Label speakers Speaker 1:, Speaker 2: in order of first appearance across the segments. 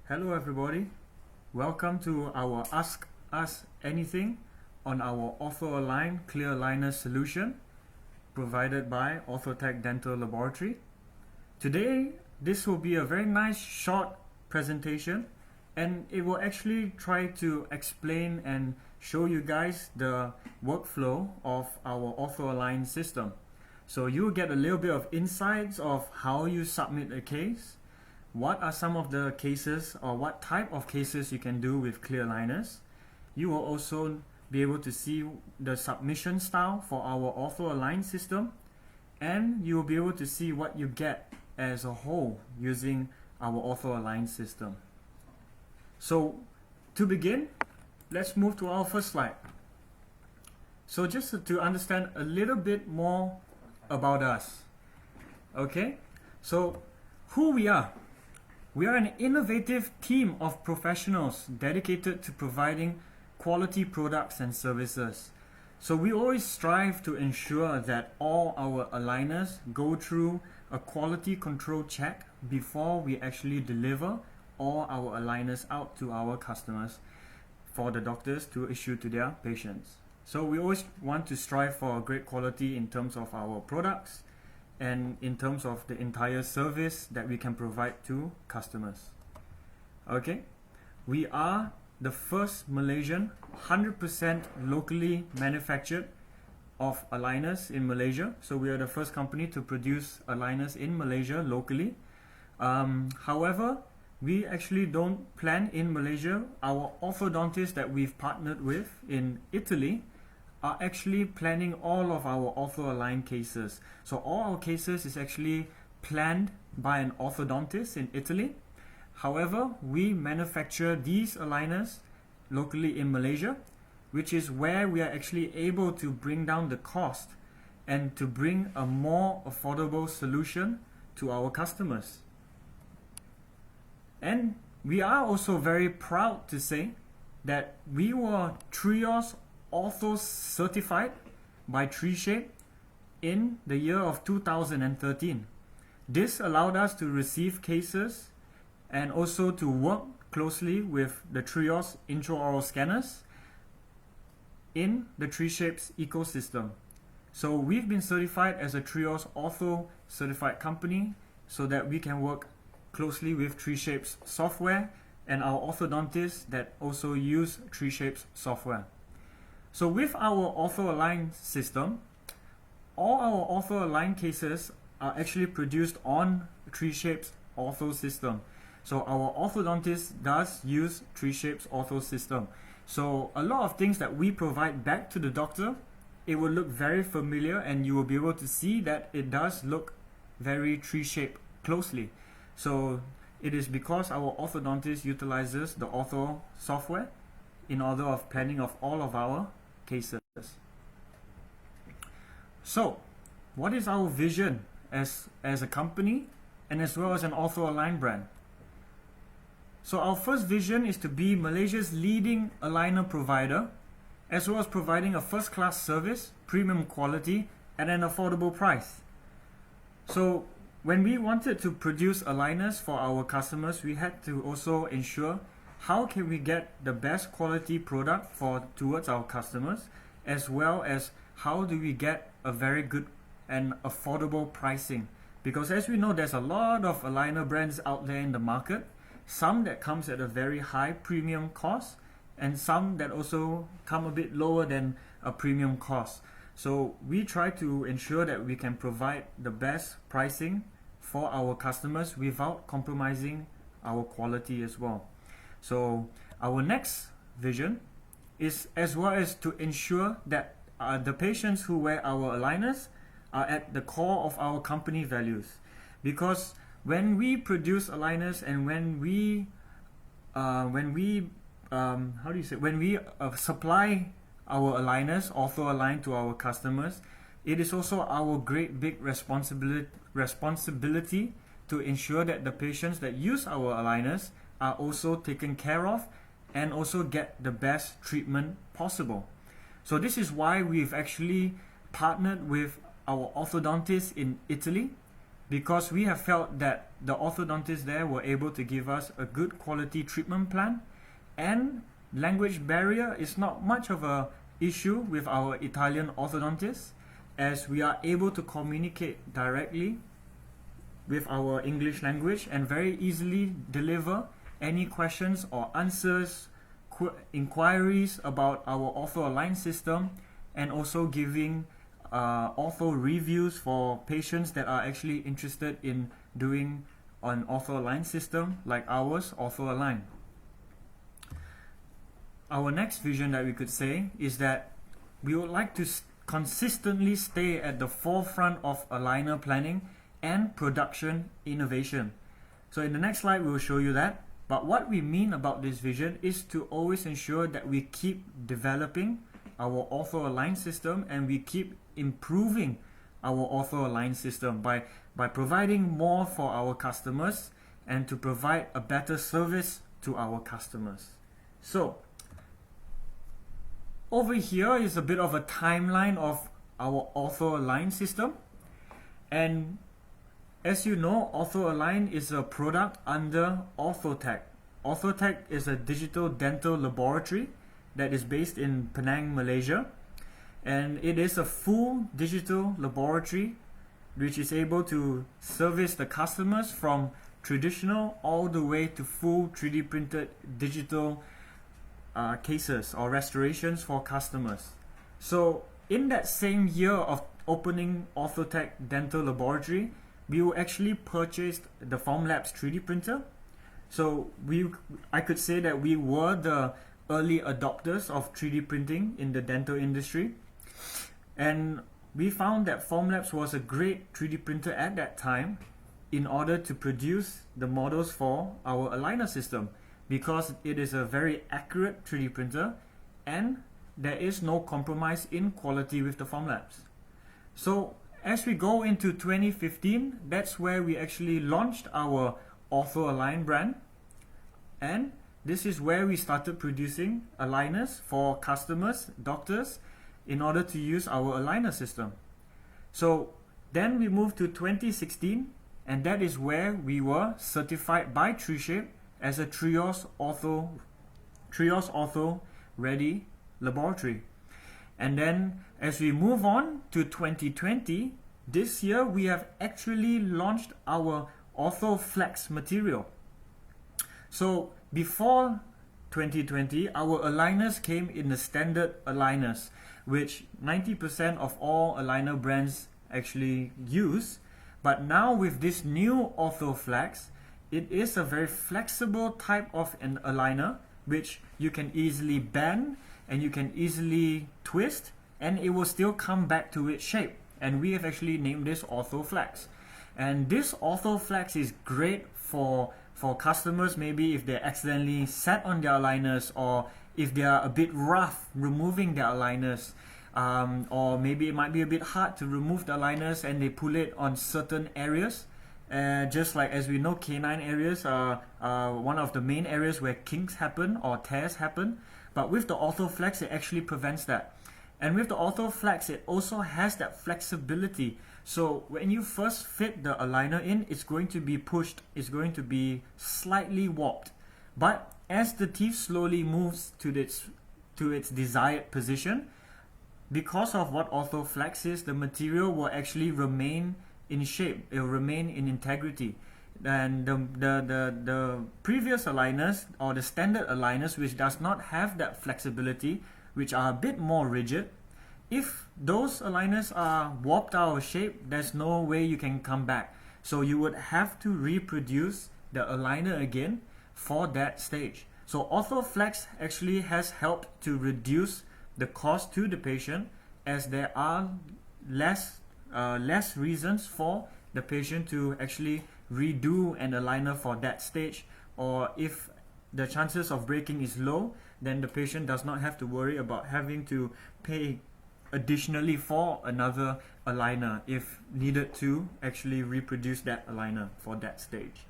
Speaker 1: Hello everybody, welcome to our Ask Us Anything on our Orthoalign clear aligner solution provided by Ortho Dental Laboratory. Today, this will be a very nice short presentation and it will actually try to explain and show you guys the workflow of our Orthoalign system. So you'll get a little bit of insights of how you submit a case, what are some of the cases or what type of cases you can do with clear aligners. You will also be able to see the submission style for our Orthoalign system, and you will be able to see what you get as a whole using our Orthoalign system. So to begin, let's move to our first slide. So just to understand a little bit more about us. Okay, so who we are. We are an innovative team of professionals dedicated to providing quality products and services. So we always strive to ensure that all our aligners go through a quality control check before we actually deliver all our aligners out to our customers for the doctors to issue to their patients. So we always want to strive for great quality in terms of our products and in terms of the entire service that we can provide to customers. Okay, we are the first Malaysian 100% locally manufactured of aligners in Malaysia. So we are the first company to produce aligners in Malaysia locally. However, we actually don't plan in Malaysia. Our orthodontists that we've partnered with in Italy are actually planning all of our Orthoalign cases. So all our cases is actually planned by an orthodontist in Italy. However, we manufacture these aligners locally in Malaysia, which is where we are actually able to bring down the cost and to bring a more affordable solution to our customers. And we are also very proud to say that we were TRIOS Ortho certified by TreeShape in the year of 2013. This allowed us to receive cases and also to work closely with the TRIOS intraoral scanners in the TreeShape's ecosystem. So we've been certified as a TRIOS Ortho certified company so that we can work closely with TreeShape's software and our orthodontists that also use TreeShape's software. So with our Orthoalign system, all our Orthoalign cases are actually produced on TreeShape's Ortho system. So our orthodontist does use TreeShape's Ortho system. So a lot of things that we provide back to the doctor, it will look very familiar and you will be able to see that it does look very TreeShape closely. So it is because our orthodontist utilizes the Ortho software in order of planning of all of our cases. So what is our vision as a company and as well as an Orthoalign brand? So our first vision is to be Malaysia's leading aligner provider, as well as providing a first-class service, premium quality at an affordable price. So when we wanted to produce aligners for our customers, we had to also ensure how can we get the best quality product towards our customers, as well as how do we get a very good and affordable pricing. Because as we know, there's a lot of aligner brands out there in the market, some that comes at a very high premium cost and some that also come a bit lower than a premium cost. So we try to ensure that we can provide the best pricing for our customers without compromising our quality as well. So our next vision is as well as to ensure that the patients who wear our aligners are at the core of our company values. Because when we produce aligners and when we supply our aligners, Orthoalign, to our customers, it is also our great big responsibility to ensure that the patients that use our aligners are also taken care of and also get the best treatment possible. So this is why we've actually partnered with our orthodontists in Italy because we have felt that the orthodontists there were able to give us a good quality treatment plan, and language barrier is not much of a issue with our Italian orthodontists, as we are able to communicate directly with our English language and very easily deliver any questions or answers, inquiries about our Orthoalign system, and also giving ortho reviews for patients that are actually interested in doing an Orthoalign system like ours, Orthoalign. Our next vision that we could say is that we would like to consistently stay at the forefront of aligner planning and production innovation. So in the next slide we will show you that. But what we mean about this vision is to always ensure that we keep developing our Orthoalign system and we keep improving our Orthoalign system by providing more for our customers and to provide a better service to our customers. So over here is a bit of a timeline of our Orthoalign system, and as you know, Orthoalign is a product under Orthotech. Orthotech is a digital dental laboratory that is based in Penang, Malaysia, and it is a full digital laboratory which is able to service the customers from traditional all the way to full 3D printed digital cases or restorations for customers. So in that same year of opening Orthotech Dental Laboratory, we actually purchased the Formlabs 3D printer. So I could say that we were the early adopters of 3D printing in the dental industry, and we found that Formlabs was a great 3D printer at that time in order to produce the models for our aligner system, because it is a very accurate 3D printer and there is no compromise in quality with the Formlabs. So as we go into 2015, that's where we actually launched our Orthoalign brand, and this is where we started producing aligners for customers, doctors, in order to use our aligner system. So then we moved to 2016, and that is where we were certified by TrueShape as a Trios Ortho ready laboratory. And then as we move on to 2020, this year we have actually launched our Ortho Flex material. So before 2020, our aligners came in the standard aligners, which 90% of all aligner brands actually use. But now with this new Ortho Flex, it is a very flexible type of an aligner which you can easily bend and you can easily twist, and it will still come back to its shape. And we have actually named this Ortho Flex. And this Ortho Flex is great for customers, maybe if they accidentally sat on their aligners, or if they are a bit rough removing their aligners, or maybe it might be a bit hard to remove the aligners and they pull it on certain areas. Just like as we know, canine areas are one of the main areas where kinks happen or tears happen. But with the Ortho Flex, it actually prevents that. And with the Ortho Flex, it also has that flexibility. So when you first fit the aligner in, it's going to be pushed, it's going to be slightly warped. But as the teeth slowly moves to its desired position, because of what Ortho Flex is, the material will actually remain in shape, it will remain in integrity. And the previous aligners, or the standard aligners, which does not have that flexibility, which are a bit more rigid, if those aligners are warped out of shape, there's no way you can come back. So you would have to reproduce the aligner again for that stage. So Ortho Flex actually has helped to reduce the cost to the patient, as there are less reasons for the patient to actually redo an aligner for that stage, or if the chances of breaking is low, then the patient does not have to worry about having to pay additionally for another aligner if needed to actually reproduce that aligner for that stage.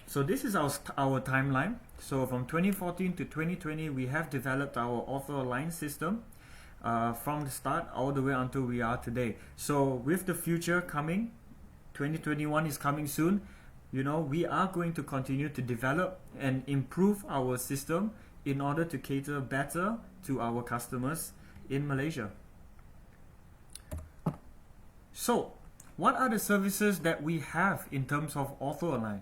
Speaker 1: So this is our timeline. So from 2014 to 2020, we have developed our Orthoalign system from the start all the way until we are today. So with the future coming, 2021 is coming soon. You know, we are going to continue to develop and improve our system in order to cater better to our customers in Malaysia. So, what are the services that we have in terms of Orthoalign?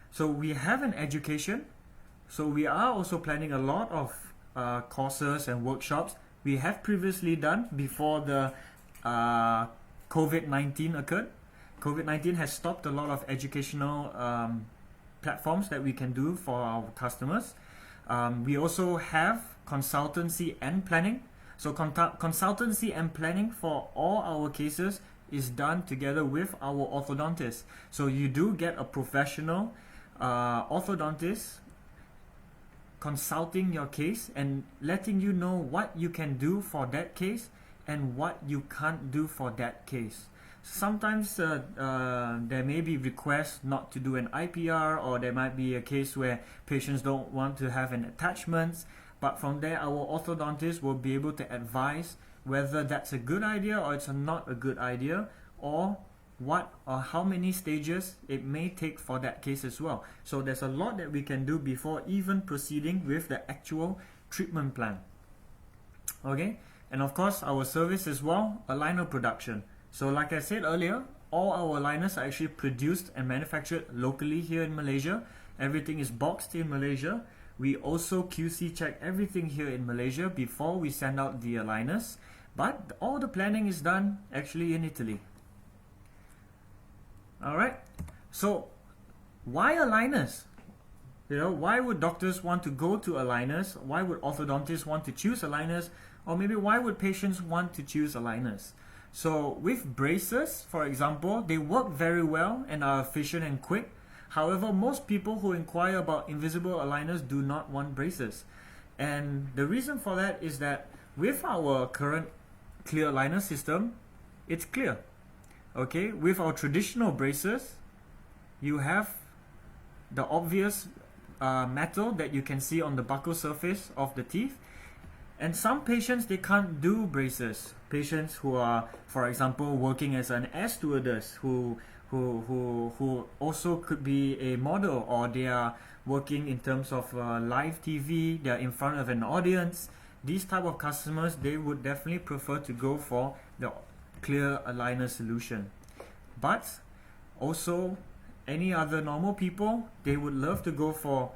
Speaker 1: So we have an education. So we are also planning a lot of courses and workshops. We have previously done before the COVID-19 occurred. COVID-19 has stopped a lot of educational platforms that we can do for our customers. We also have consultancy and planning. So consultancy and planning for all our cases is done together with our orthodontist. So you do get a professional orthodontist consulting your case and letting you know what you can do for that case and what you can't do for that case. Sometimes there may be requests not to do an IPR, or there might be a case where patients don't want to have an attachment, but from there our orthodontist will be able to advise whether that's a good idea or it's not a good idea, or what or how many stages it may take for that case as well. So there's a lot that we can do before even proceeding with the actual treatment plan. Okay, and of course our service as well, aligner production. So like I said earlier, all our aligners are actually produced and manufactured locally here in Malaysia. Everything is boxed in Malaysia. We also QC check everything here in Malaysia before we send out the aligners. But all the planning is done actually in Italy. Alright, so why aligners? You know, why would doctors want to go to aligners? Why would orthodontists want to choose aligners? Or maybe why would patients want to choose aligners? So with braces, for example, they work very well and are efficient and quick. However, most people who inquire about invisible aligners do not want braces. And the reason for that is that with our current clear aligner system, it's clear. Okay, with our traditional braces, you have the obvious metal that you can see on the buccal surface of the teeth. And some patients, they can't do braces. Patients who are, for example, working as an air stewardess, who also could be a model, or they are working in terms of live TV, they are in front of an audience. These type of customers, they would definitely prefer to go for the clear aligner solution. But also any other normal people, they would love to go for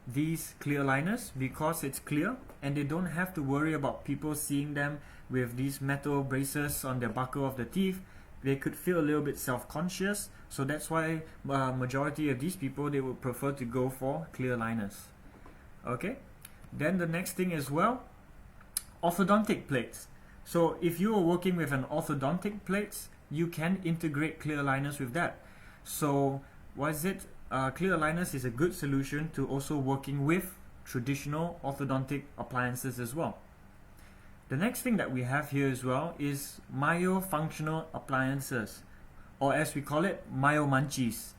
Speaker 1: these clear aligners because it's clear and they don't have to worry about people seeing them with these metal braces on their buccal of the teeth. They could feel a little bit self-conscious, so that's why majority of these people, they would prefer to go for clear aligners. Okay, then the next thing as well, orthodontic plates. So if you are working with an orthodontic plates, you can integrate clear aligners with that. So what is it? Clear aligners is a good solution to also working with traditional orthodontic appliances as well. The next thing that we have here as well is myofunctional appliances, or as we call it, Myomunchies.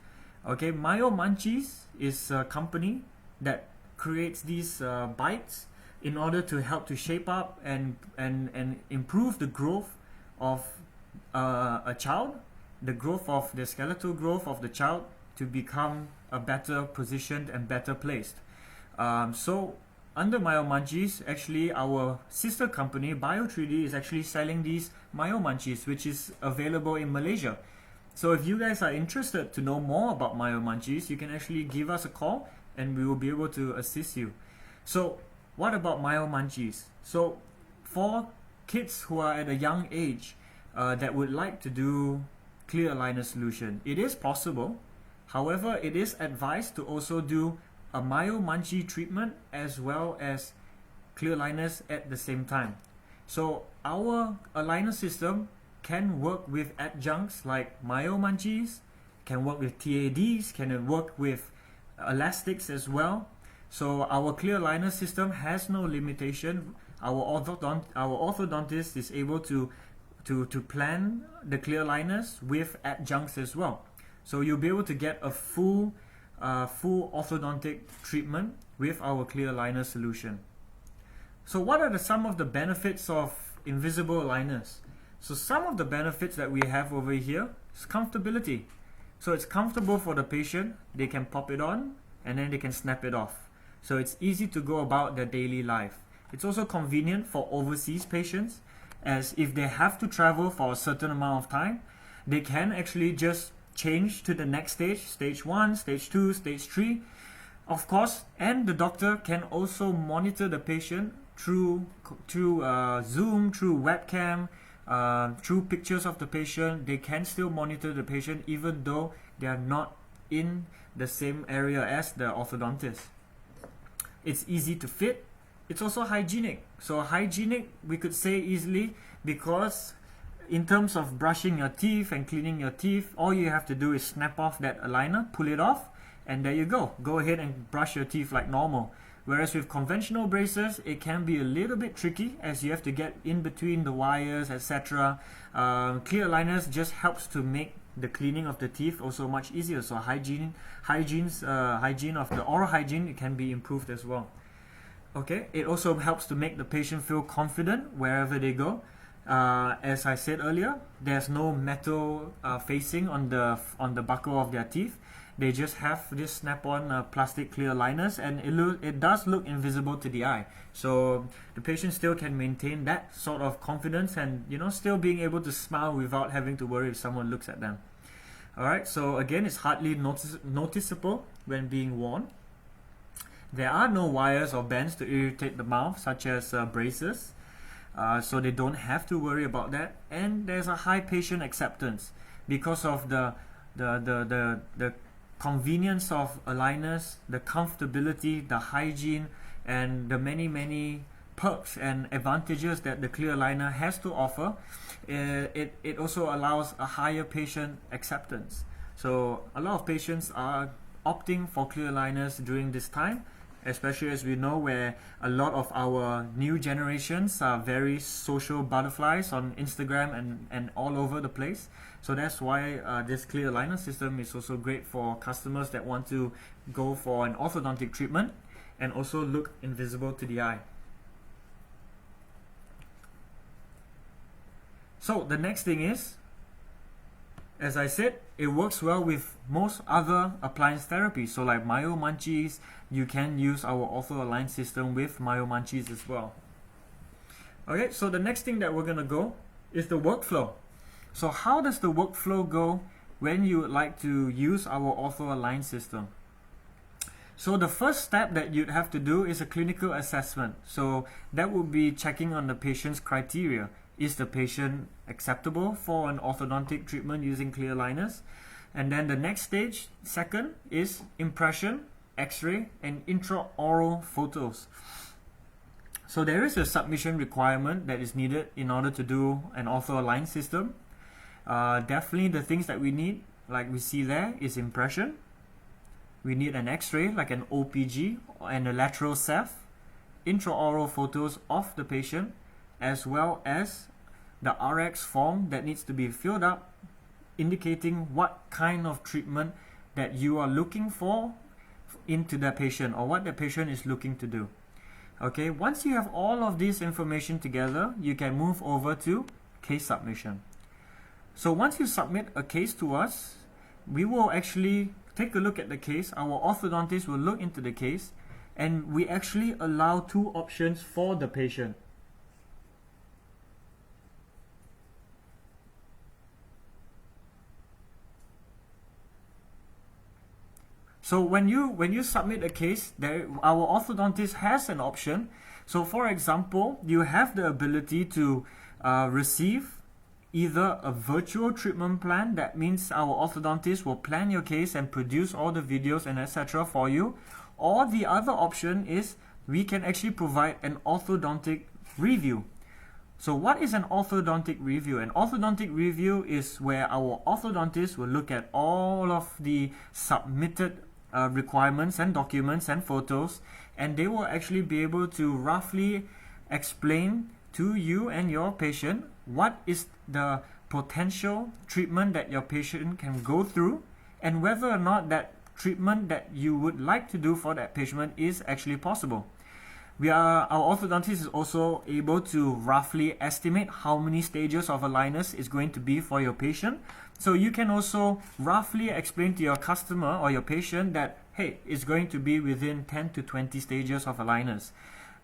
Speaker 1: Okay, Myomunchies is a company that creates these bites in order to help to shape up and improve the growth of a child, the growth of the skeletal growth of the child, to become a better positioned and better placed. So under Myomunchies, actually our sister company Bio3D is actually selling these Myomunchies, which is available in Malaysia. So if you guys are interested to know more about Myomunchies, you can actually give us a call and we will be able to assist you. So what about Myomunchies? So for kids who are at a young age that would like to do clear aligner solution, it is possible. However, it is advised to also do a Myomunchie treatment as well as clear aligners at the same time. So our aligner system can work with adjuncts like Myomunchies, can work with TADs, can work with elastics as well. So our clear aligner system has no limitation. Our orthodontist is able to plan the clear aligners with adjuncts as well. So you'll be able to get a full orthodontic treatment with our clear aligner solution. So what are some of the benefits of invisible aligners? So some of the benefits that we have over here is comfortability. So it's comfortable for the patient, they can pop it on and then they can snap it off. So it's easy to go about their daily life. It's also convenient for overseas patients, as if they have to travel for a certain amount of time, they can actually just change to the next stage, stage 1, stage 2, stage 3, of course, and the doctor can also monitor the patient through Zoom, through webcam, through pictures of the patient. They can still monitor the patient even though they are not in the same area as the orthodontist. It's easy to fit. It's also hygienic. So hygienic, we could say easily, because in terms of brushing your teeth and cleaning your teeth, all you have to do is snap off that aligner, pull it off, and there you go. Go ahead and brush your teeth like normal. Whereas with conventional braces, it can be a little bit tricky, as you have to get in between the wires, etc. Clear aligners just helps to make the cleaning of the teeth also much easier. So hygiene of the oral hygiene, it can be improved as well. Okay, it also helps to make the patient feel confident wherever they go. As I said earlier, there's no metal facing on the buckle of their teeth. They just have this snap-on plastic clear aligners, and it does look invisible to the eye. So the patient still can maintain that sort of confidence and, you know, still being able to smile without having to worry if someone looks at them. Alright, so again, it's hardly noticeable when being worn. There are no wires or bands to irritate the mouth, such as braces. So they don't have to worry about that. And there's a high patient acceptance because of the convenience of aligners, the comfortability, the hygiene, and the many perks and advantages that the clear aligner has to offer. It also allows a higher patient acceptance. So a lot of patients are opting for clear aligners during this time, especially as we know where a lot of our new generations are very social butterflies on Instagram and all over the place. So that's why this clear aligner system is also great for customers that want to go for an orthodontic treatment and also look invisible to the eye. So the next thing is, as I said, it works well with most other appliance therapies. So like myo-munchies, you can use our Orthoalign system with myo-munchies as well. Okay, so the next thing that we're going to go is the workflow. So how does the workflow go when you would like to use our Orthoalign system? So the first step that you'd have to do is a clinical assessment. So that would be checking on the patient's criteria. Is the patient acceptable for an orthodontic treatment using clear aligners? And then the next stage, second, is impression, x-ray, and intraoral photos. So there is a submission requirement that is needed in order to do an Orthoalign system. Definitely the things that we need, like we see there, is impression. We need an x-ray, like an OPG and a lateral ceph, intraoral photos of the patient, as well as the RX form that needs to be filled up, indicating what kind of treatment that you are looking for into the patient, or what the patient is looking to do. Okay, once you have all of this information together, you can move over to case submission. So once you submit a case to us, we will actually take a look at the case. Our orthodontist will look into the case, and we actually allow two options for the patient. So when you submit a case, our orthodontist has an option. So for example, you have the ability to receive either a virtual treatment plan. That means our orthodontist will plan your case and produce all the videos and etc. for you. Or the other option is we can actually provide an orthodontic review. So what is an orthodontic review? An orthodontic review is where our orthodontist will look at all of the submitted requirements and documents and photos, and they will actually be able to roughly explain to you and your patient what is the potential treatment that your patient can go through, and whether or not that treatment that you would like to do for that patient is actually possible. our orthodontist is also able to roughly estimate how many stages of aligners is going to be for your patient. So you can also roughly explain to your customer or your patient that, hey, it's going to be within 10 to 20 stages of aligners.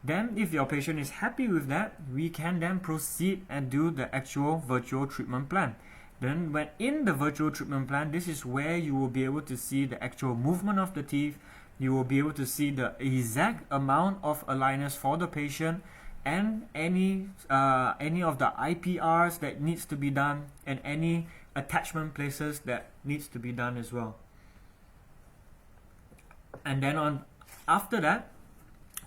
Speaker 1: Then if your patient is happy with that, we can then proceed and do the actual virtual treatment plan. Then when in the virtual treatment plan, this is where you will be able to see the actual movement of the teeth. You will be able to see the exact amount of aligners for the patient and any of the IPRs that needs to be done and any attachment places that needs to be done as well. And then after that,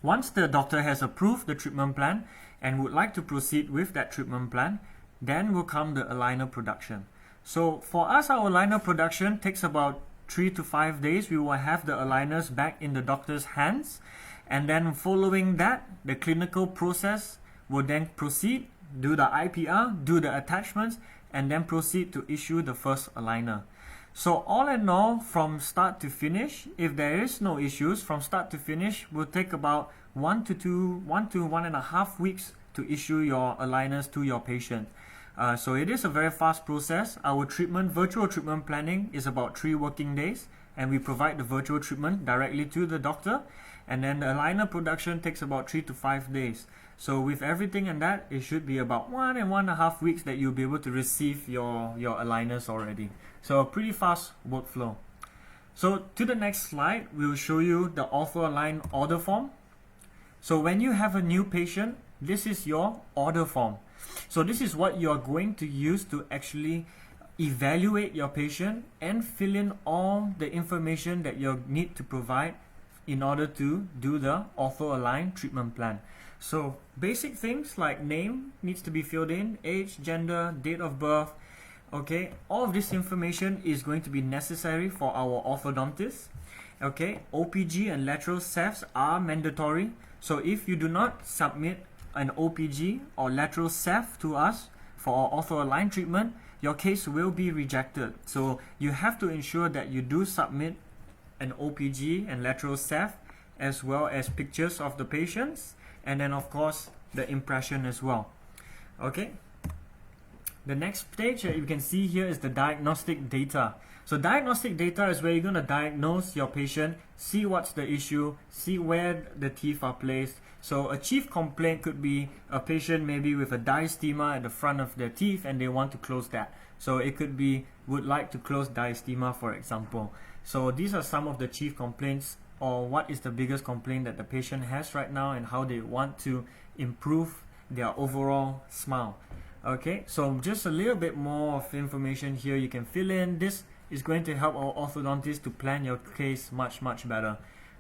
Speaker 1: once the doctor has approved the treatment plan and would like to proceed with that treatment plan, then will come the aligner production. So for us, our aligner production takes about 3 to 5 days. We will have the aligners back in the doctor's hands, and then following that, the clinical process will then proceed, do the IPR, do the attachments, and then proceed to issue the first aligner. So all in all, from start to finish, if there is no issues, from start to finish will take about 1 to 1.5 weeks to issue your aligners to your patient. So it is a very fast process. Our virtual treatment planning is about 3 working days, and we provide the virtual treatment directly to the doctor. And then the aligner production takes about 3 to 5 days. So with everything and that, it should be about 1.5 weeks that you'll be able to receive your aligners already. So a pretty fast workflow. So to the next slide, we'll show you the Orthoalign order form. So when you have a new patient, this is your order form. So this is what you're going to use to actually evaluate your patient and fill in all the information that you need to provide in order to do the Orthoalign treatment plan. So basic things like name needs to be filled in, age, gender, date of birth. Okay, all of this information is going to be necessary for our orthodontist. Okay, OPG and lateral cepts are mandatory. So if you do not submit an OPG or lateral cept to us for our Orthoalign treatment, your case will be rejected. So you have to ensure that you do submit an OPG and lateral cept, as well as pictures of the patients, and then of course the impression as well. Okay, the next page you can see here is the diagnostic data. So diagnostic data is where you're going to diagnose your patient, see what's the issue, see where the teeth are placed. So a chief complaint could be a patient maybe with a diastema at the front of their teeth and they want to close that. So it could be would like to close diastema, for example. So these are some of the chief complaints, or what is the biggest complaint that the patient has right now and how they want to improve their overall smile. Okay, so just a little bit more of information here you can fill in. This is going to help our orthodontist to plan your case much better.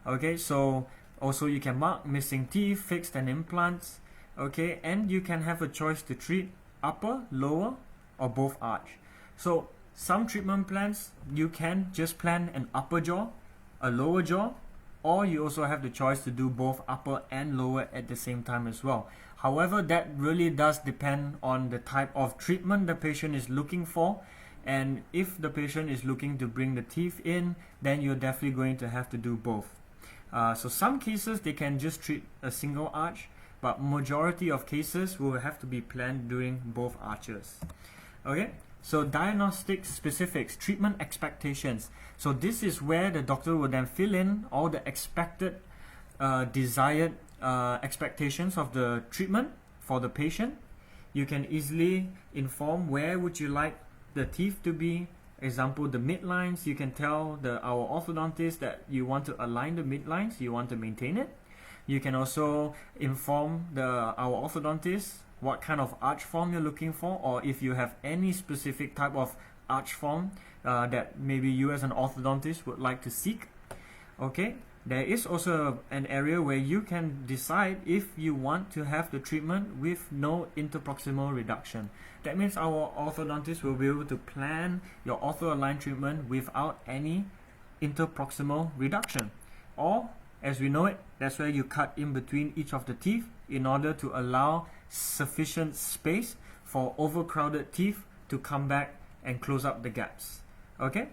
Speaker 1: Okay, so also you can mark missing teeth, fixed and implants. Okay, and you can have a choice to treat upper, lower, or both arch. So some treatment plans, you can just plan an upper jaw, a lower jaw, or you also have the choice to do both upper and lower at the same time as well. However, that really does depend on the type of treatment the patient is looking for, and if the patient is looking to bring the teeth in, then you're definitely going to have to do both. So some cases they can just treat a single arch, but majority of cases will have to be planned during both arches. Okay, so diagnostic specifics, treatment expectations. So this is where the doctor will then fill in all the expected, desired expectations of the treatment for the patient. You can easily inform where would you like the teeth to be. Example, the midlines, you can tell our orthodontist that you want to align the midlines, you want to maintain it. You can also inform our orthodontist what kind of arch form you're looking for, or if you have any specific type of arch form that maybe you as an orthodontist would like to seek. Okay, there is also an area where you can decide if you want to have the treatment with no interproximal reduction. That means our orthodontist will be able to plan your Orthoalign treatment without any interproximal reduction. Or, as we know it, that's where you cut in between each of the teeth in order to allow sufficient space for overcrowded teeth to come back and close up the gaps. Okay?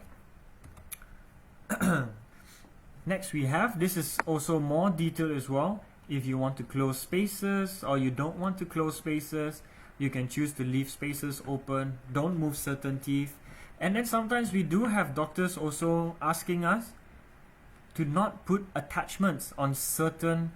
Speaker 1: Next we have, this is also more detailed as well, If you want to close spaces or you don't want to close spaces, you can choose to leave spaces open, don't move certain teeth. And then sometimes we do have doctors also asking us to not put attachments on certain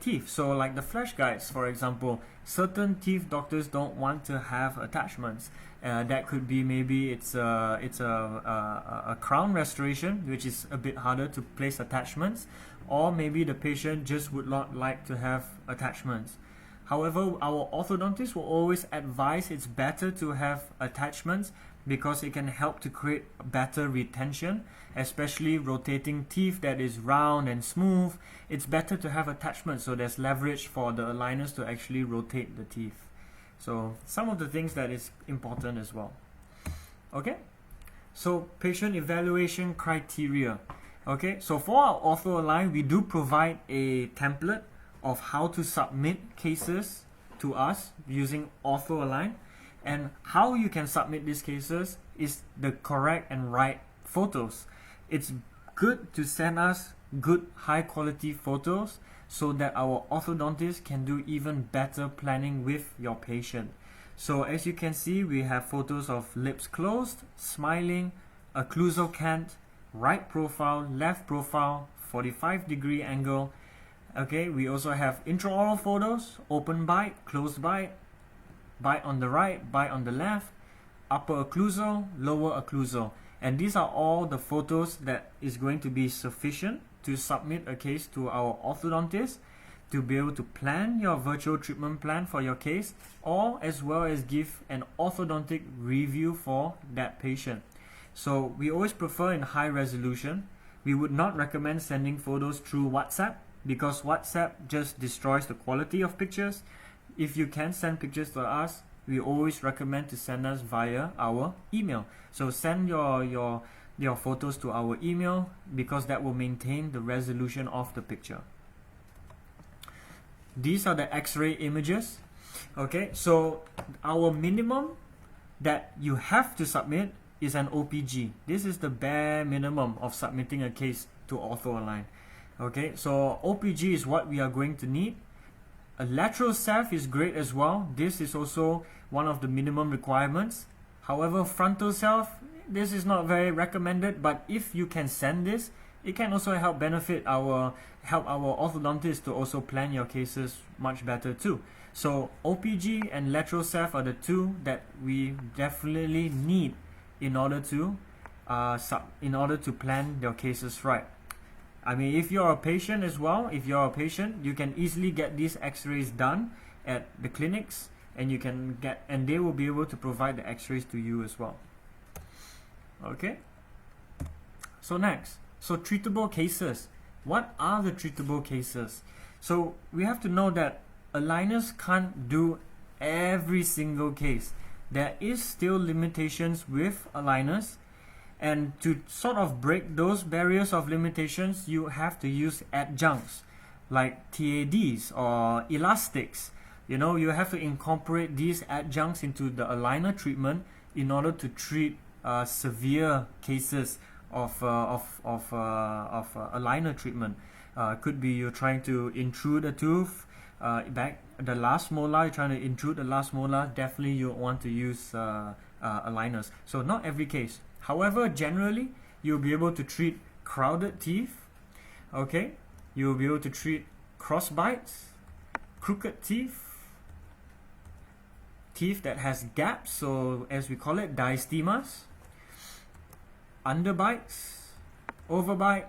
Speaker 1: teeth. So like the flash guides, for example, certain teeth doctors don't want to have attachments. That could be maybe it's a crown restoration, which is a bit harder to place attachments, or maybe the patient just would not like to have attachments. However, our orthodontist will always advise it's better to have attachments because it can help to create better retention, especially rotating teeth that is round and smooth. It's better to have attachments so there's leverage for the aligners to actually rotate the teeth. So some of the things that is important as well. Okay, so patient evaluation criteria. Okay, so for our Orthoalign, we do provide a template of how to submit cases to us using Orthoalign, and how you can submit these cases is the correct and right photos. It's good to send us good high quality photos so that our orthodontist can do even better planning with your patient. So as you can see, we have photos of lips closed, smiling, occlusal cant, right profile, left profile, 45-degree angle. Okay, we also have intraoral photos, open bite, closed bite, bite on the right, bite on the left, upper occlusal, lower occlusal. And these are all the photos that is going to be sufficient to submit a case to our orthodontist to be able to plan your virtual treatment plan for your case, or as well as give an orthodontic review for that patient. So we always prefer in high resolution. We would not recommend sending photos through WhatsApp because WhatsApp just destroys the quality of pictures. If you can send pictures to us, we always recommend to send us via our email. So send your photos to our email because that will maintain the resolution of the picture. These are the X-ray images. Okay, so our minimum that you have to submit is an OPG. This is the bare minimum of submitting a case to Orthoalign. Okay, so OPG is what we are going to need. A lateral ceph is great as well. This is also one of the minimum requirements. However, frontal ceph, this is not very recommended, but if you can send this, it can also help our orthodontist to also plan your cases much better too. So OPG and lateral ceph are the two that we definitely need in order to plan your cases right. I mean, if you're a patient as well, you can easily get these X-rays done at the clinics, and they will be able to provide the X-rays to you as well. Okay. So next, treatable cases. What are the treatable cases? So we have to know that aligners can't do every single case. There is still limitations with aligners, and to sort of break those barriers of limitations, you have to use adjuncts like TADs or elastics. You have to incorporate these adjuncts into the aligner treatment in order to treat severe cases of aligner treatment. Could be you're trying to intrude a tooth back the last molar, you're trying to intrude the last molar. Definitely you want to use aligners. So not every case. However, generally you'll be able to treat crowded teeth. Okay, you'll be able to treat cross bites, crooked teeth, teeth that has gaps, so as we call it, diastemas, underbites, overbite,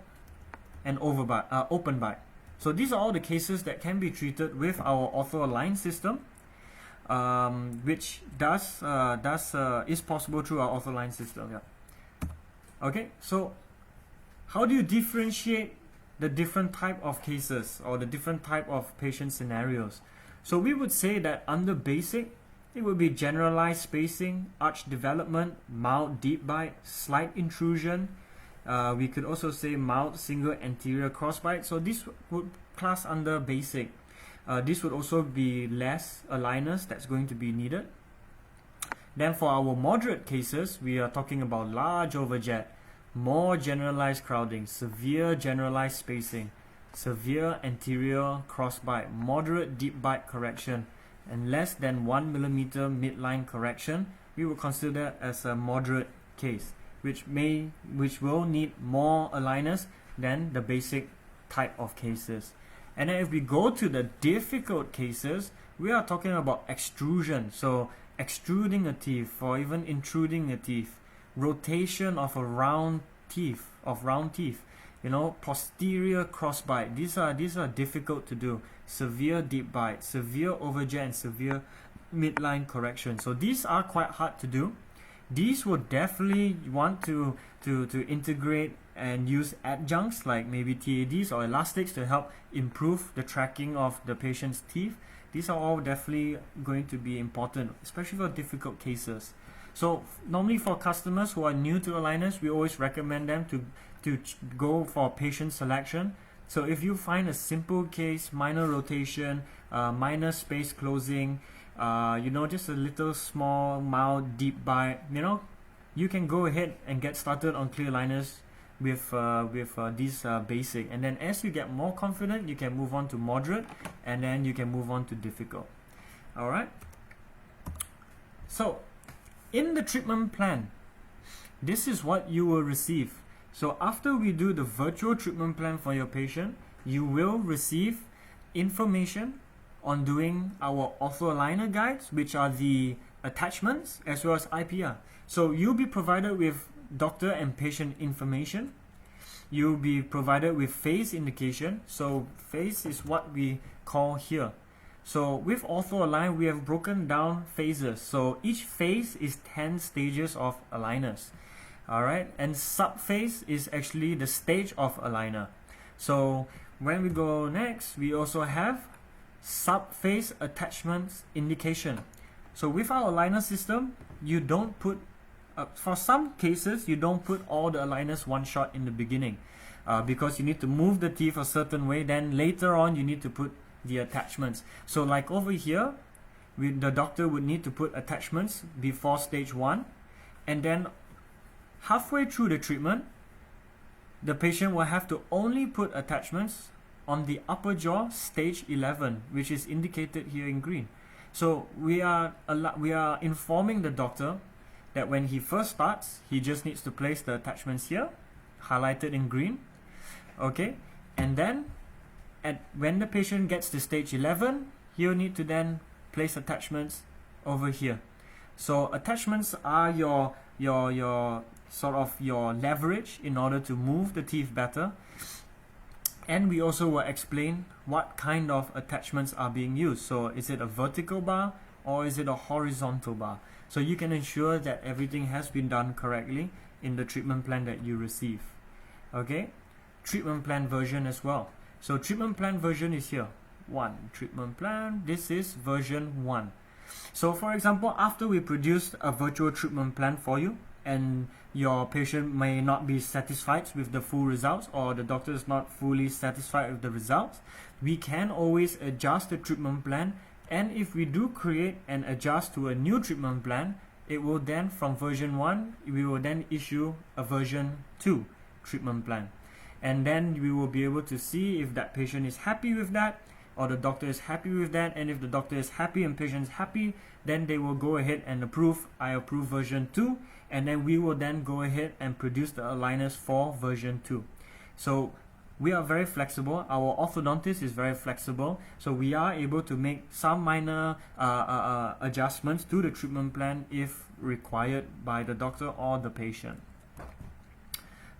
Speaker 1: and open bite. So these are all the cases that can be treated with our Orthoalign system, which is possible through our Orthoalign system. Yeah. Okay, so how do you differentiate the different type of cases or the different type of patient scenarios? So we would say that under basic, it would be generalized spacing, arch development, mild deep bite, slight intrusion. We could also say mild single anterior crossbite. So this would class under basic. This would also be less aligners that's going to be needed. Then for our moderate cases, we are talking about large overjet, more generalized crowding, severe generalized spacing, severe anterior crossbite, moderate deep bite correction, and less than 1 millimeter midline correction, we will consider as a moderate case, which will need more aligners than the basic type of cases. And then if we go to the difficult cases, we are talking about extrusion, so extruding a teeth or even intruding a teeth, rotation of a round teeth, posterior crossbite. These are difficult to do. Severe deep bite, severe overjet, and severe midline correction. So these are quite hard to do. These will definitely want to integrate and use adjuncts like maybe TADs or elastics to help improve the tracking of the patient's teeth. These are all definitely going to be important, especially for difficult cases. So normally for customers who are new to aligners, we always recommend them to go for patient selection. So if you find a simple case, minor rotation, minor space closing, just a little small, mild, deep bite, you can go ahead and get started on clear aligners with these basic. And then as you get more confident, you can move on to moderate, and then you can move on to difficult. Alright? So, in the treatment plan, this is what you will receive. So after we do the virtual treatment plan for your patient, you will receive information on doing our Orthoaligner guides, which are the attachments, as well as IPR. So you'll be provided with doctor and patient information. You'll be provided with phase indication. So phase is what we call here. So with Orthoalign, we have broken down phases. So each phase is 10 stages of aligners. Alright, and subphase is actually the stage of aligner. So when we go next, we also have subphase attachments indication. So with our aligner system, you don't put, for some cases, you don't put all the aligners one shot in the beginning because you need to move the teeth a certain way. Then later on, you need to put the attachments. So like over here, the doctor would need to put attachments before stage 1, and then halfway through the treatment, the patient will have to only put attachments on the upper jaw, stage 11, which is indicated here in green. So we are informing the doctor that when he first starts, he just needs to place the attachments here, highlighted in green. Okay, and then when the patient gets to stage 11, he'll need to then place attachments over here. So attachments are your sort of your leverage in order to move the teeth better. And we also will explain what kind of attachments are being used. So is it a vertical bar or is it a horizontal bar? So you can ensure that everything has been done correctly in the treatment plan that you receive. Okay, treatment plan version as well. So treatment plan version is here. 1 treatment plan, this is version 1. So for example, after we produce a virtual treatment plan for you, and your patient may not be satisfied with the full results, or the doctor is not fully satisfied with the results, we can always adjust the treatment plan. And if we do create and adjust to a new treatment plan, it will then, from version 1, we will then issue a version 2 treatment plan. And then we will be able to see if that patient is happy with that, or the doctor is happy with that. And if the doctor is happy and patient is happy, then they will go ahead and approve. I approve version 2, and then we will then go ahead and produce the aligners for version 2. So we are very flexible. Our orthodontist is very flexible, so we are able to make some minor adjustments to the treatment plan if required by the doctor or the patient.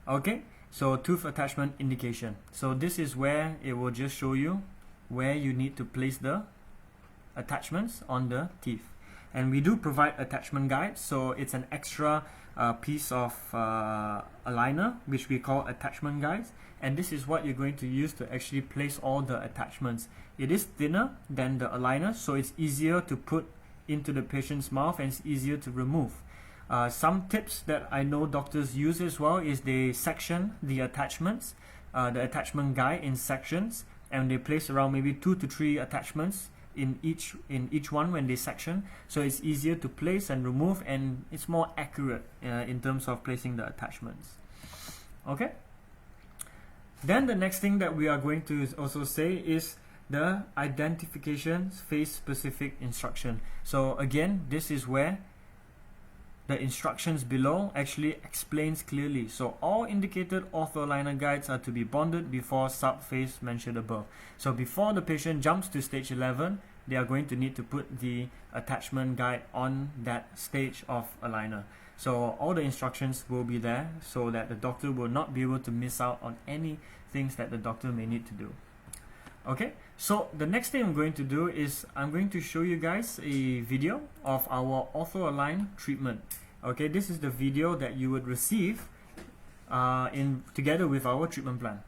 Speaker 1: Okay, so tooth attachment indication. So this is where it will just show you where you need to place the attachments on the teeth. And we do provide attachment guides, so it's an extra piece of aligner which we call attachment guides, and this is what you're going to use to actually place all the attachments. It is thinner than the aligner, so it's easier to put into the patient's mouth and it's easier to remove. Some tips that I know doctors use as well is they section the attachments, the attachment guide in sections, and they place around maybe 2 to 3 attachments in each one when they section, so it's easier to place and remove, and it's more accurate in terms of placing the attachments. Okay, Then the next thing that we are going to also say is the identification phase specific instruction. So again, this is where the instructions below actually explains clearly. So all indicated ortho-aligner guides are to be bonded before sub-phase mentioned above. So before the patient jumps to stage 11, they are going to need to put the attachment guide on that stage of aligner. So all the instructions will be there so that the doctor will not be able to miss out on any things that the doctor may need to do. Okay, so the next thing I'm going to do is I'm going to show you guys a video of our Orthoalign treatment. Okay, this is the video that you would receive together with our treatment plan.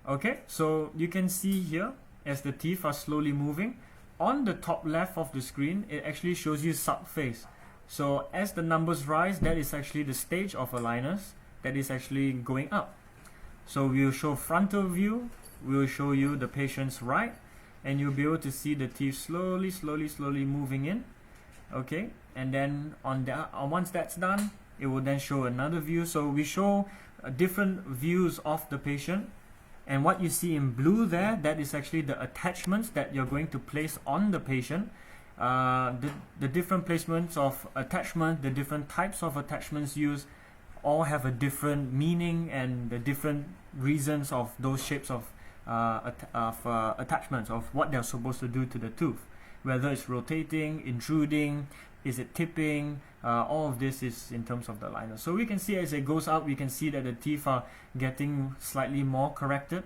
Speaker 1: Okay, so you can see here as the teeth are slowly moving, on the top left of the screen it actually shows you sub-phase. So as the numbers rise, that is actually the stage of aligners that is actually going up. So we'll show frontal view, we'll show you the patient's right, and you'll be able to see the teeth slowly moving in. Okay, and then once that's done, it will then show another view. So we show different views of the patient, and what you see in blue there, that is actually the attachments that you're going to place on the patient. The different placements of attachment, the different types of attachments used, all have a different meaning and the different reasons of those shapes of attachments, of what they're supposed to do to the tooth. Whether it's rotating, intruding, is it tipping, all of this is in terms of the aligner. So we can see as it goes up, we can see that the teeth are getting slightly more corrected.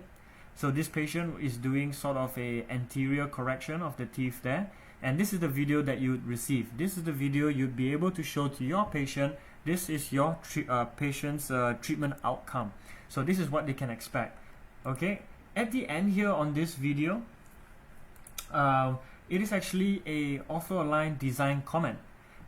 Speaker 1: So this patient is doing sort of a anterior correction of the teeth there. And this is the video that you would receive. This is the video you'd be able to show to your patient. This is your patient's treatment outcome. So this is what they can expect. Okay, at the end here on this video, it is actually a Orthoalign design comment.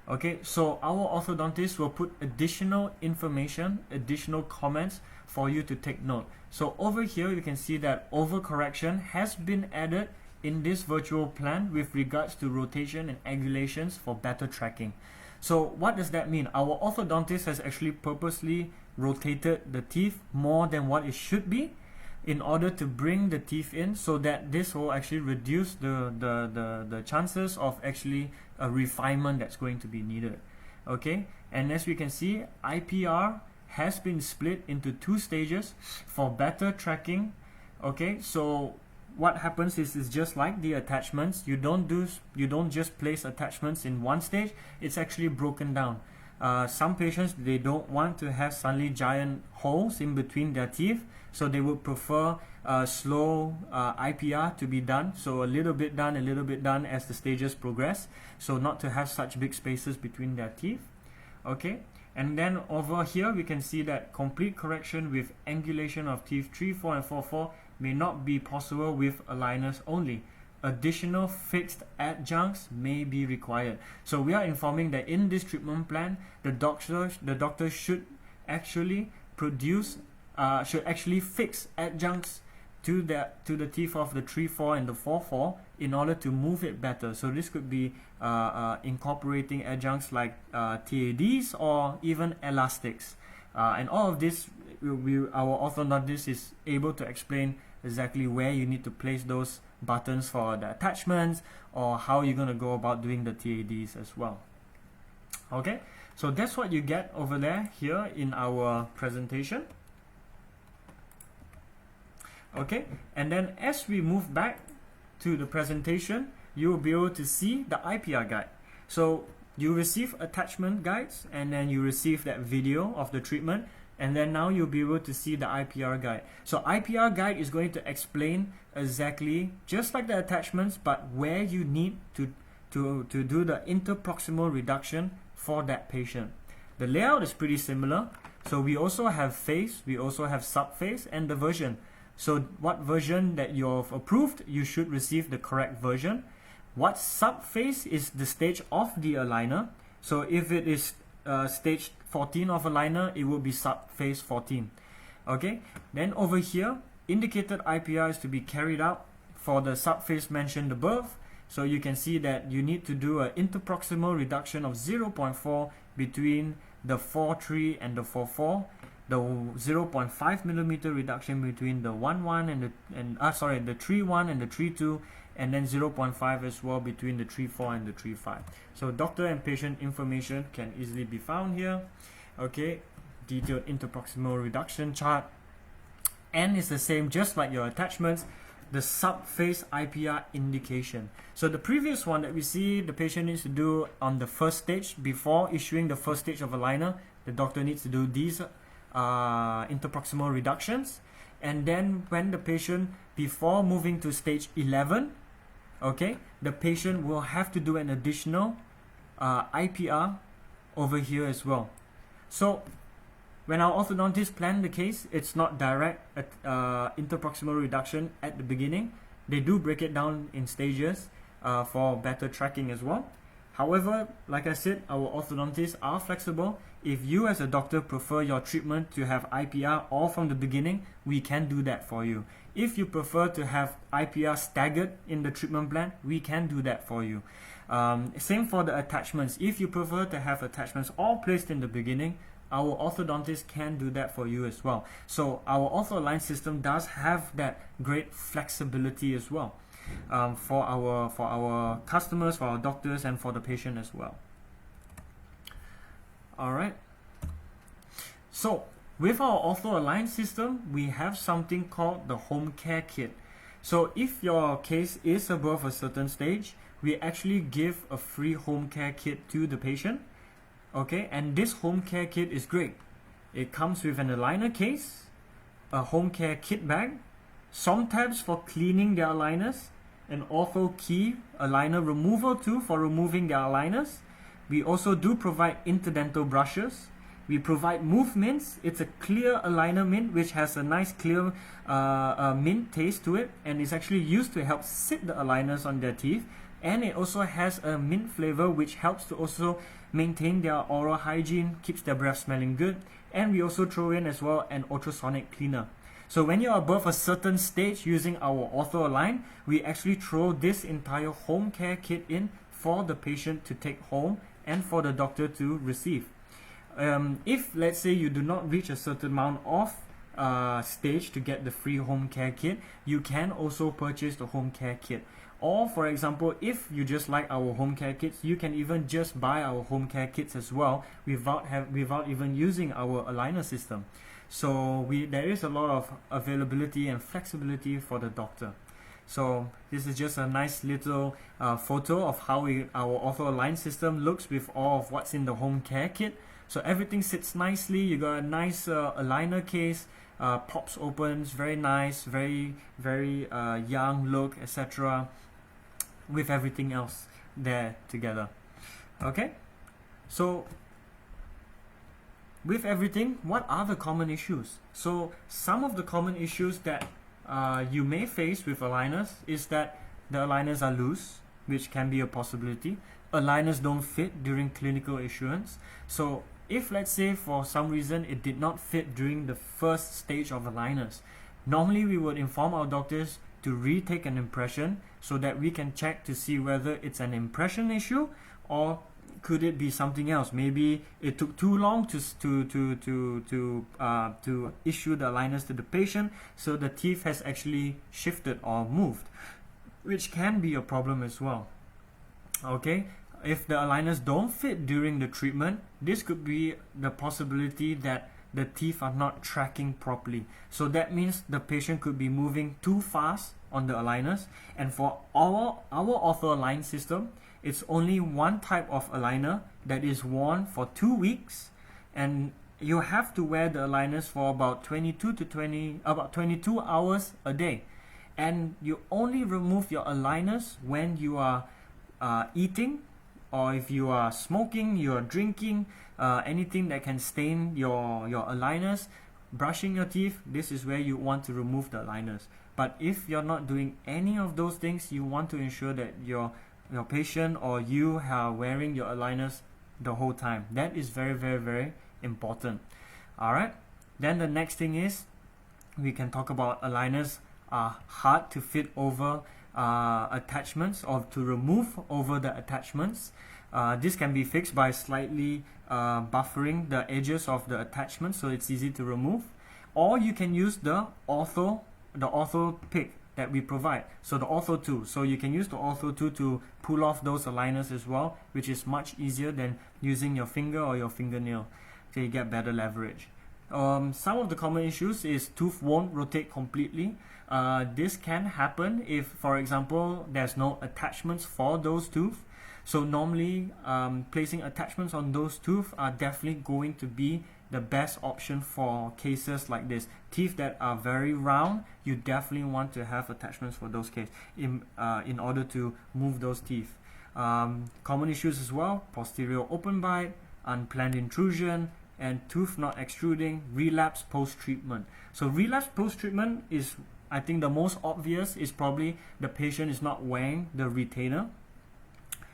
Speaker 1: Okay, so our orthodontist will put additional information, additional comments for you to take note. So over here you can see that overcorrection has been added in this virtual plan with regards to rotation and angulations for better tracking. So what does that mean? Our orthodontist has actually purposely rotated the teeth more than what it should be in order to bring the teeth in, so that this will actually reduce the chances of actually a refinement that's going to be needed. Okay, and as we can see, IPR has been split into 2 stages for better tracking. Okay, so what happens is just like the attachments, you don't just place attachments in one stage, it's actually broken down. Some patients, they don't want to have suddenly giant holes in between their teeth, so they would prefer slow IPR to be done, so a little bit done as the stages progress, so not to have such big spaces between their teeth. Okay, and then over here we can see that complete correction with angulation of teeth 3, 4 and 4, 4 may not be possible with aligners only. Additional fixed adjuncts may be required. So we are informing that in this treatment plan, the doctor should actually fix adjuncts to the teeth of the 3, 4 and the 4, 4 in order to move it better. So this could be incorporating adjuncts like TADs or even elastics. And all of this, our orthodontist is able to explain exactly where you need to place those buttons for the attachments, or how you're going to go about doing the TADs as well. Okay, so that's what you get over there here in our presentation. Okay, and then as we move back to the presentation, you will be able to see the IPR guide. So you receive attachment guides, and then you receive that video of the treatment, and then now you'll be able to see the IPR guide. So IPR guide is going to explain exactly, just like the attachments, but where you need to do the interproximal reduction for that patient. The layout is pretty similar. So we also have phase, we also have sub-phase, and the version. So what version that you've approved, you should receive the correct version. What sub-phase is the stage of the aligner. So if it is stage 14 of aligner, it will be sub-phase 14. Okay, then over here, indicated IPR is to be carried out for the sub-phase mentioned above. So you can see that you need to do an interproximal reduction of 0.4 between the 4.3 and the 4.4. the 0.5 millimeter reduction between the 1-1 and the 3-1 and the 3-2, and then 0.5 as well between the 3-4 and the 3-5. So doctor and patient information can easily be found here. Okay, detailed interproximal reduction chart, and it's the same just like your attachments, the subphase IPR indication. So the previous one that we see the patient needs to do on the first stage before issuing the first stage of aligner, the doctor needs to do these interproximal reductions, and then when the patient, before moving to stage 11, okay, the patient will have to do an additional IPR over here as well. So when our orthodontist plan the case, it's not direct interproximal reduction at the beginning. They do break it down in stages for better tracking as well. However, like I said, our orthodontists are flexible. If you as a doctor prefer your treatment to have IPR all from the beginning, we can do that for you. If you prefer to have IPR staggered in the treatment plan, we can do that for you. Same for the attachments. If you prefer to have attachments all placed in the beginning, our orthodontist can do that for you as well. So our Orthoalign system does have that great flexibility as well for our customers, for our doctors, and for the patient as well. Alright, so with our Orthoalign system, we have something called the home care kit. So if your case is above a certain stage, we actually give a free home care kit to the patient. Okay, and this home care kit is great. It comes with an aligner case, a home care kit bag, some tabs for cleaning their aligners, an Ortho key aligner removal tool for removing their aligners. We also do provide interdental brushes. We provide move mints. It's a clear aligner mint which has a nice clear mint taste to it, and is actually used to help sit the aligners on their teeth. And it also has a mint flavor which helps to also maintain their oral hygiene, keeps their breath smelling good. And we also throw in as well an ultrasonic cleaner. So when you're above a certain stage using our Orthoalign, we actually throw this entire home care kit in for the patient to take home and for the doctor to receive. If let's say you do not reach a certain amount of stage to get the free home care kit, you can also purchase the home care kit. Or for example, if you just like our home care kits, you can even just buy our home care kits as well without even using our aligner system. So there is a lot of availability and flexibility for the doctor. So this is just a nice little photo of how our Orthoalign system looks with all of what's in the home care kit. So everything sits nicely. You got a nice aligner case, pops opens, very nice, very young look, etc. with everything else there together. Okay, so with everything, what are the common issues? So some of the common issues that you may face with aligners is that the aligners are loose, which can be a possibility. Aligners don't fit during clinical issuance. So if let's say for some reason it did not fit during the first stage of aligners, normally we would inform our doctors to retake an impression so that we can check to see whether it's an impression issue or could it be something else. Maybe it took too long to issue the aligners to the patient, so the teeth has actually shifted or moved, which can be a problem as well. Okay, if the aligners don't fit during the treatment, this could be the possibility that the teeth are not tracking properly. So that means the patient could be moving too fast on the aligners. And for our Orthoalign system, it's only one type of aligner that is worn for 2 weeks, and you have to wear the aligners for about 22 hours a day. And you only remove your aligners when you are eating, or if you are smoking, you are drinking, anything that can stain your aligners, brushing your teeth, this is where you want to remove the aligners. But if you're not doing any of those things, you want to ensure that your patient or you are wearing your aligners the whole time. That is very important. Alright, then the next thing is we can talk about aligners are hard to fit over attachments or to remove over the attachments. This can be fixed by slightly buffering the edges of the attachment so it's easy to remove, or you can use the Ortho pick that we provide, so the Ortho 2. So you can use the Ortho 2 to pull off those aligners as well, which is much easier than using your finger or your fingernail, so you get better leverage. Some of the common issues is tooth won't rotate completely. This can happen if, for example, there's no attachments for those tooth. So normally placing attachments on those tooth are definitely going to be the best option for cases like this. Teeth that are very round, you definitely want to have attachments for those cases in order to move those teeth. Common issues as well: posterior open bite, unplanned intrusion, and tooth not extruding, relapse post-treatment. So relapse post-treatment is, I think, the most obvious is probably the patient is not wearing the retainer.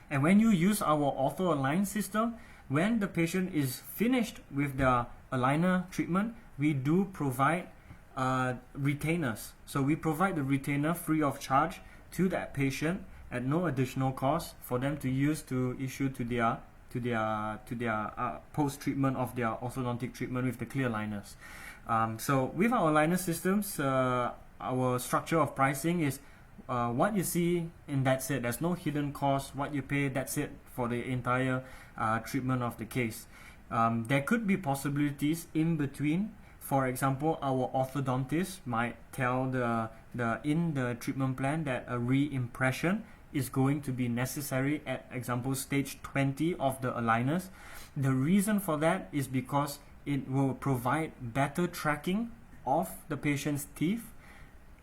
Speaker 1: And when you use our Orthoalign system, when the patient is finished with the aligner treatment, we do provide retainers. So we provide the retainer free of charge to that patient at no additional cost for them to use to issue to their post-treatment of their orthodontic treatment with the clear aligners. So with our aligner systems, our structure of pricing is what you see, and that's it. There's no hidden cost. What you pay, that's it for the entire treatment of the case. There could be possibilities in between. For example, our orthodontist might tell in the treatment plan that a re-impression is going to be necessary at example stage 20 of the aligners. The reason for that is because it will provide better tracking of the patient's teeth,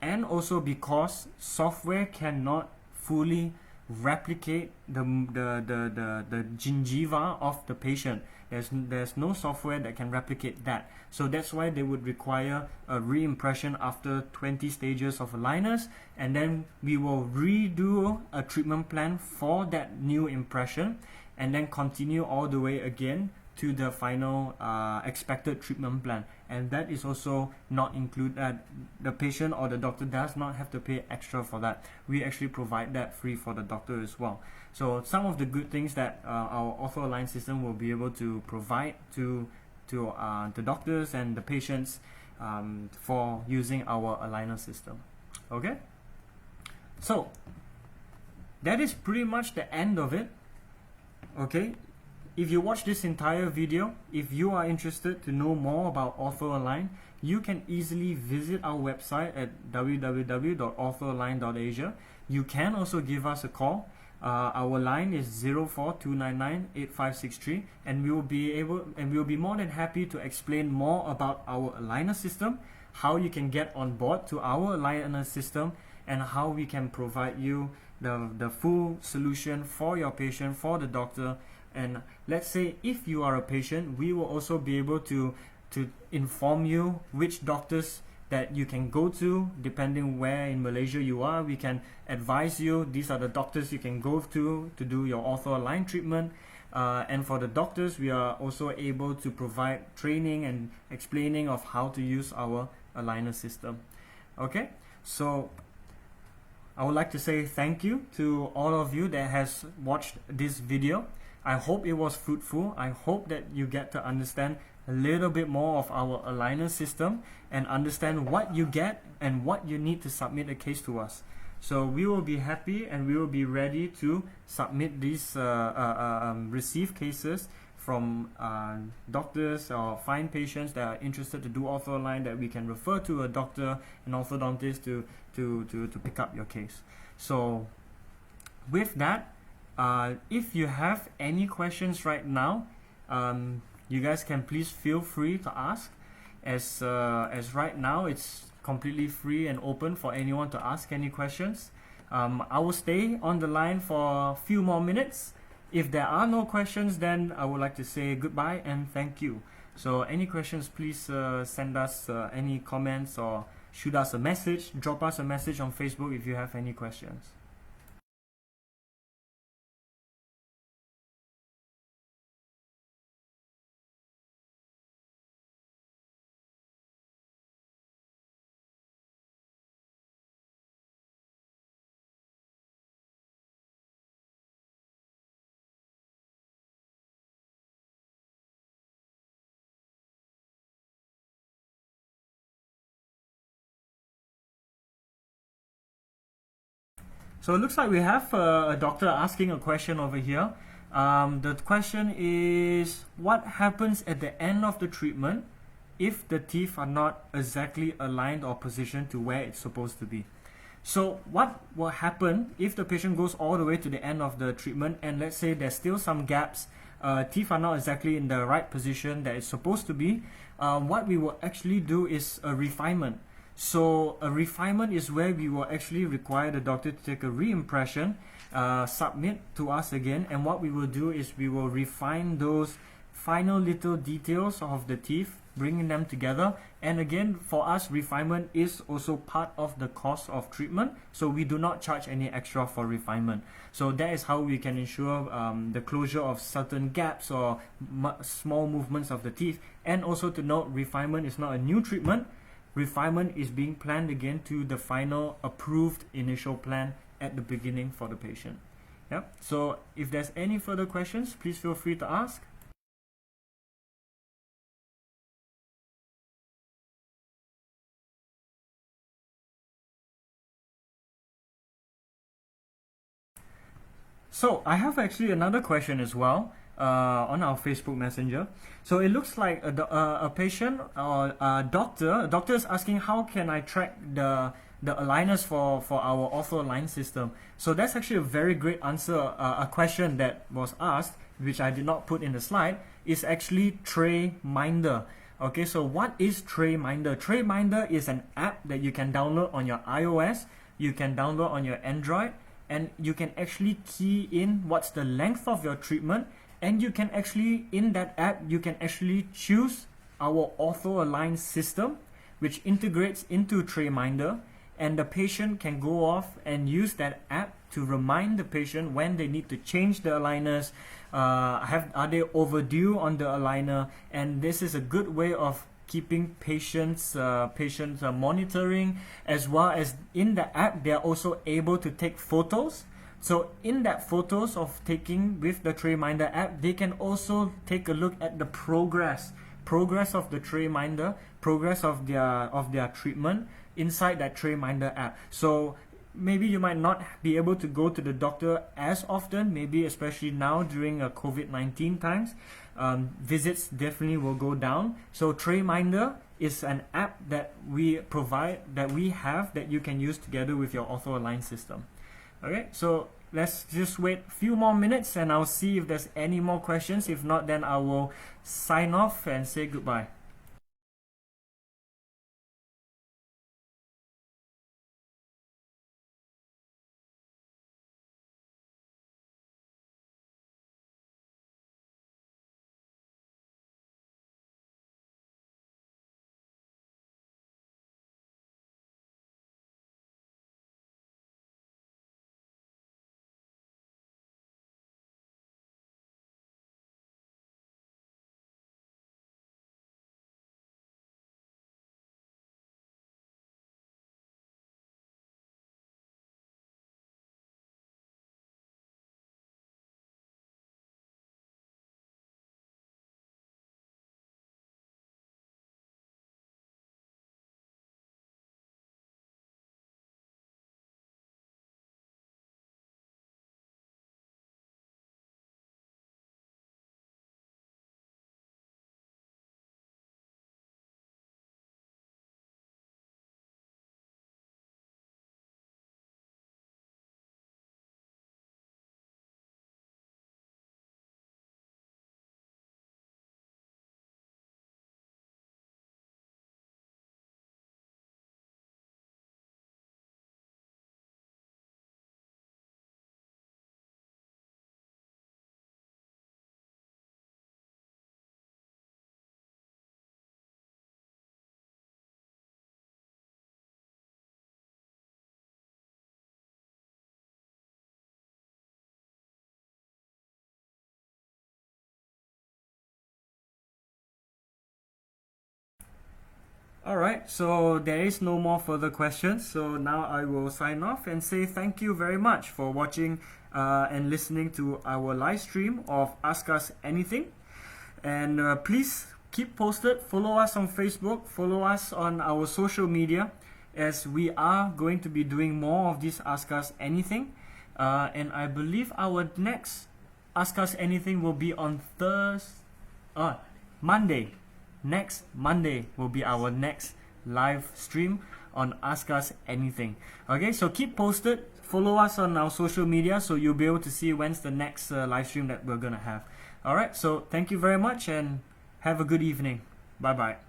Speaker 1: and also because software cannot fully replicate the gingiva of the patient. There's no software that can replicate that. So that's why they would require a re-impression after 20 stages of aligners, and then we will redo a treatment plan for that new impression, and then continue all the way again to the final expected treatment plan. And that is also not included. The patient or the doctor does not have to pay extra for that. We actually provide that free for the doctor as well. So some of the good things that our Orthoalign system will be able to provide to the doctors and the patients for using our aligner system. Okay, so that is pretty much the end of it. Okay, if you watch this entire video, if you are interested to know more about Orthoalign, you can easily visit our website at www.orthoalign.asia. You can also give us a call. Our line is 04-299-8563, and we will be more than happy to explain more about our aligner system, how you can get on board to our aligner system, and how we can provide you the full solution for your patient, for the doctor. And let's say if you are a patient, we will also be able to inform you which doctors that you can go to depending where in Malaysia you are. We can advise you, these are the doctors you can go to do your Orthoalign treatment. And for the doctors, we are also able to provide training and explaining of how to use our aligner system. Okay, so I would like to say thank you to all of you that has watched this video. I hope it was fruitful. I hope that you get to understand a little bit more of our aligner system and understand what you get and what you need to submit a case to us. So we will be happy and we will be ready to submit these receive cases from doctors or find patients that are interested to do Orthoalign that we can refer to a doctor and orthodontist to pick up your case. So with that, if you have any questions right now, you guys can please feel free to ask. As right now it's completely free and open for anyone to ask any questions. I will stay on the line for a few more minutes. If there are no questions, then I would like to say goodbye and thank you. So any questions, please send us any comments or shoot us a message, drop us a message on Facebook if you have any questions. So it looks like we have a doctor asking a question over here. The question is, what happens at the end of the treatment if the teeth are not exactly aligned or positioned to where it's supposed to be? So what will happen if the patient goes all the way to the end of the treatment and let's say there's still some gaps, teeth are not exactly in the right position that it's supposed to be? What we will actually do is a refinement. So a refinement is where we will actually require the doctor to take a re-impression, submit to us again, and what we will do is we will refine those final little details of the teeth, bringing them together. And again, for us, refinement is also part of the cost of treatment, so we do not charge any extra for refinement. So that is how we can ensure the closure of certain gaps or small movements of the teeth. And also to note, refinement is not a new treatment. Refinement is being planned again to the final approved initial plan at the beginning for the patient. Yep. So if there's any further questions, please feel free to ask. So I have actually another question as well on our Facebook Messenger. So it looks like a patient or a doctor is asking, how can I track the aligners for our Orthoalign system? So that's actually a very great answer. A question that was asked, which I did not put in the slide, is actually Tray Minder. Okay, so what is Tray Minder? Tray Minder is an app that you can download on your iOS, you can download on your Android, and you can actually key in what's the length of your treatment, and you can actually, in that app, you can actually choose our Orthoalign system, which integrates into Tray Minder, and the patient can go off and use that app to remind the patient when they need to change the aligners, are they overdue on the aligner, and this is a good way of keeping patients monitoring, as well as in the app they are also able to take photos. So in that photos of taking with the Tray Minder app, they can also take a look at the progress of the Tray Minder, progress of their treatment inside that Tray Minder app. So maybe you might not be able to go to the doctor as often, maybe especially now during COVID-19 times. Visits definitely will go down. So Tray Minder is an app that we provide, that we have, that you can use together with your Orthoalign system. Okay, so let's just wait a few more minutes and I'll see if there's any more questions. If not, then I will sign off and say goodbye. Alright, so there is no more further questions, so now I will sign off and say thank you very much for watching and listening to our live stream of Ask Us Anything. And please keep posted, follow us on Facebook, follow us on our social media, as we are going to be doing more of this Ask Us Anything. And I believe our next Ask Us Anything will be on Monday. Next Monday will be our next live stream on Ask Us Anything. Okay, so keep posted. Follow us on our social media so you'll be able to see when's the next live stream that we're gonna have. Alright, so thank you very much and have a good evening. Bye bye.